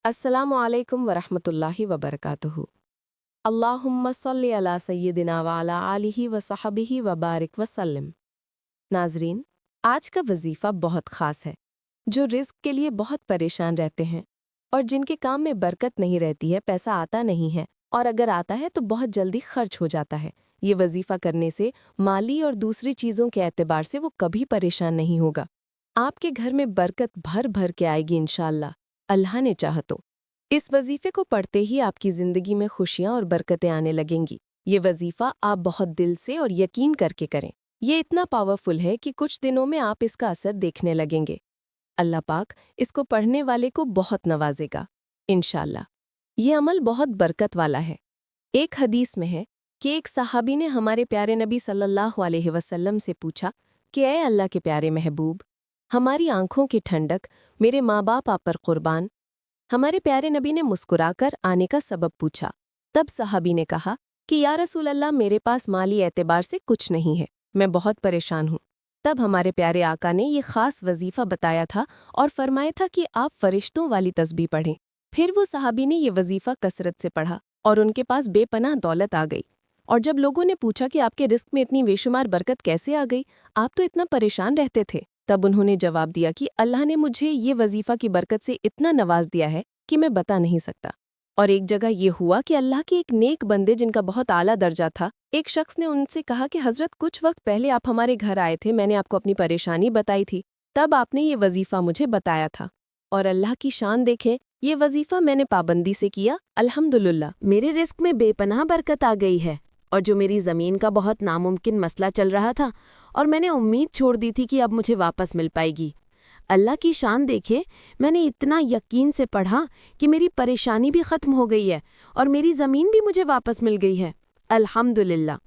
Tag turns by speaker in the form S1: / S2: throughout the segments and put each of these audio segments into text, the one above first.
S1: अस्सलामु अलैकुम वरहमतुल्लाहि वबरकातुहु। अल्लाहुम्मा सल्ली अला सय्यिदिना व अला आलिहि व सहबिहि व बारिक वसल्लम। नाजरीन, आज का वजीफ़ा बहुत ख़ास है। जो रिस्क के लिए बहुत परेशान रहते हैं और जिनके काम में बरकत नहीं रहती है, पैसा आता नहीं है और अगर आता है तो बहुत जल्दी खर्च हो जाता है। ये वजीफ़ा करने से माली और दूसरी चीज़ों के एतबार से वो कभी परेशान नहीं होगा। आपके घर में बरकत भर भर के आएगी इंशाअल्लाह, अल्लाह ने चाहा तो। इस वजीफे को पढ़ते ही आपकी जिंदगी में खुशियां और बरकतें आने लगेंगी। ये वजीफा आप बहुत दिल से और यकीन करके करें। ये इतना पावरफुल है कि कुछ दिनों में आप इसका असर देखने लगेंगे। अल्लाह पाक इसको पढ़ने वाले को बहुत नवाजेगा इंशाअल्लाह। ये अमल बहुत बरकत वाला है। एक हदीस में है कि एक सहाबी ने हमारे प्यारे नबी सल्लल्लाहु अलैहि वसल्लम से पूछा कि ऐ अल्लाह के प्यारे महबूब, हमारी आंखों की ठंडक, मेरे माँ बाप आप पर कुर्बान। हमारे प्यारे नबी ने मुस्कुराकर आने का सबब पूछा। तब सहाबी ने कहा कि या रसूल अल्लाह, मेरे पास माली एतबार से कुछ नहीं है, मैं बहुत परेशान हूँ। तब हमारे प्यारे आका ने ये खास वजीफा बताया था और फरमाया था कि आप फरिश्तों वाली तस्बीह पढ़ें। फिर वो सहाबी ने ये वजीफा कसरत से पढ़ा और उनके पास बेपनाह दौलत आ गई। और जब लोगों ने पूछा कि आपके रिस्क में इतनी बेशुमार बरकत कैसे आ गई, आप तो इतना परेशान रहते थे, तब उन्होंने जवाब दिया कि अल्लाह ने मुझे ये वजीफा की बरकत से इतना नवाज दिया है कि मैं बता नहीं सकता। और एक जगह ये हुआ कि अल्लाह के एक नेक बंदे जिनका बहुत आला दर्जा था, एक शख्स ने उनसे कहा कि हजरत, कुछ वक्त पहले आप हमारे घर आए थे, मैंने आपको अपनी परेशानी बताई थी, तब आपने ये वजीफा मुझे बताया था। और अल्लाह की शान देखें, ये वजीफा मैंने पाबंदी से किया, अल्हम्दुलिल्लाह मेरे रिस्क में बेपनाह बरकत आ गई है। और जो मेरी ज़मीन का बहुत नामुमकिन मसला चल रहा था और मैंने उम्मीद छोड़ दी थी कि अब मुझे वापस मिल पाएगी, अल्लाह की शान देखे, मैंने इतना यकीन से पढ़ा कि मेरी परेशानी भी ख़त्म हो गई है और मेरी ज़मीन भी मुझे वापस मिल गई है, अल्हम्दुलिल्लाह।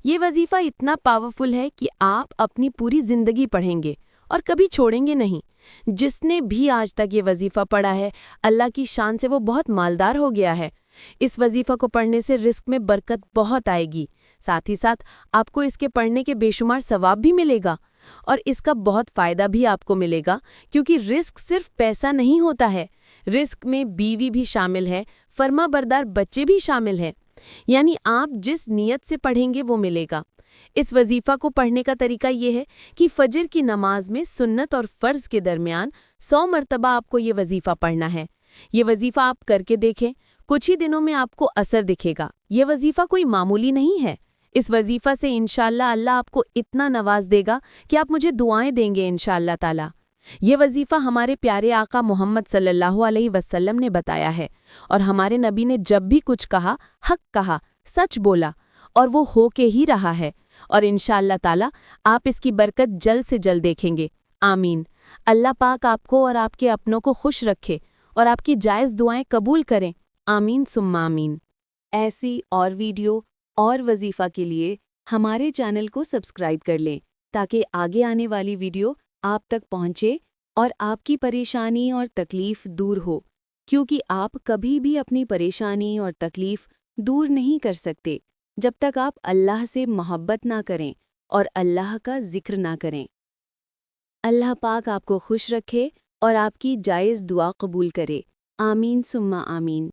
S1: ये वजीफ़ा इतना पावरफुल है कि आप अपनी पूरी ज़िंदगी पढ़ेंगे और कभी छोड़ेंगे नहीं। जिसने भी आज तक ये वजीफ़ा पढ़ा है, अल्लाह की शान से वो बहुत मालदार हो गया है। इस वजीफ़ा को पढ़ने से रिस्क में बरकत बहुत आएगी, साथ ही साथ आपको इसके पढ़ने के बेशुमार सवाब भी मिलेगा और इसका बहुत फ़ायदा भी आपको मिलेगा, क्योंकि रिस्क सिर्फ पैसा नहीं होता है, रिस्क में बीवी भी शामिल है, फर्माबरदार बच्चे भी शामिल हैं। यानी आप जिस नीयत से पढ़ेंगे वो मिलेगा। इस वजीफ़ा को पढ़ने का तरीका ये है कि फजर की नमाज में सुन्नत और फ़र्ज़ के दरमियान 100 मरतबा आपको ये वजीफ़ा पढ़ना है। ये वजीफ़ा आप करके देखें, कुछ ही दिनों में आपको असर दिखेगा। ये वजीफ़ा कोई मामूली नहीं है। इस वजीफ़ा से इंशाअल्लाह अल्लाह आपको इतना नवाज देगा कि आप मुझे दुआएं देंगे इंशाअल्लाह ताला। ये वजीफ़ा हमारे प्यारे आका मोहम्मद सल्लल्लाहु अलैहि वसल्लम ने बताया है और हमारे नबी ने जब भी कुछ कहा, हक कहा, सच बोला और वो हो के ही रहा है। और इंशाअल्लाह ताला आप इसकी बरकत जल्द से जल्द देखेंगे। आमीन। अल्लाह पाक आपको और आपके अपनों को खुश रखे और आपकी जायज़ दुआएं कबूल करें। आमीन सुम्मा आमीन। ऐसी और वीडियो और वजीफ़ा के लिए हमारे चैनल को सब्सक्राइब कर लें ताकि आगे आने वाली वीडियो आप तक पहुंचे और आपकी परेशानी और तकलीफ़ दूर हो, क्योंकि आप कभी भी अपनी परेशानी और तकलीफ़ दूर नहीं कर सकते जब तक आप अल्लाह से मोहब्बत ना करें और अल्लाह का जिक्र ना करें। अल्लाह पाक आपको खुश रखे और आपकी जायज़ दुआ कबूल करे। आमीन सुम्मा आमीन।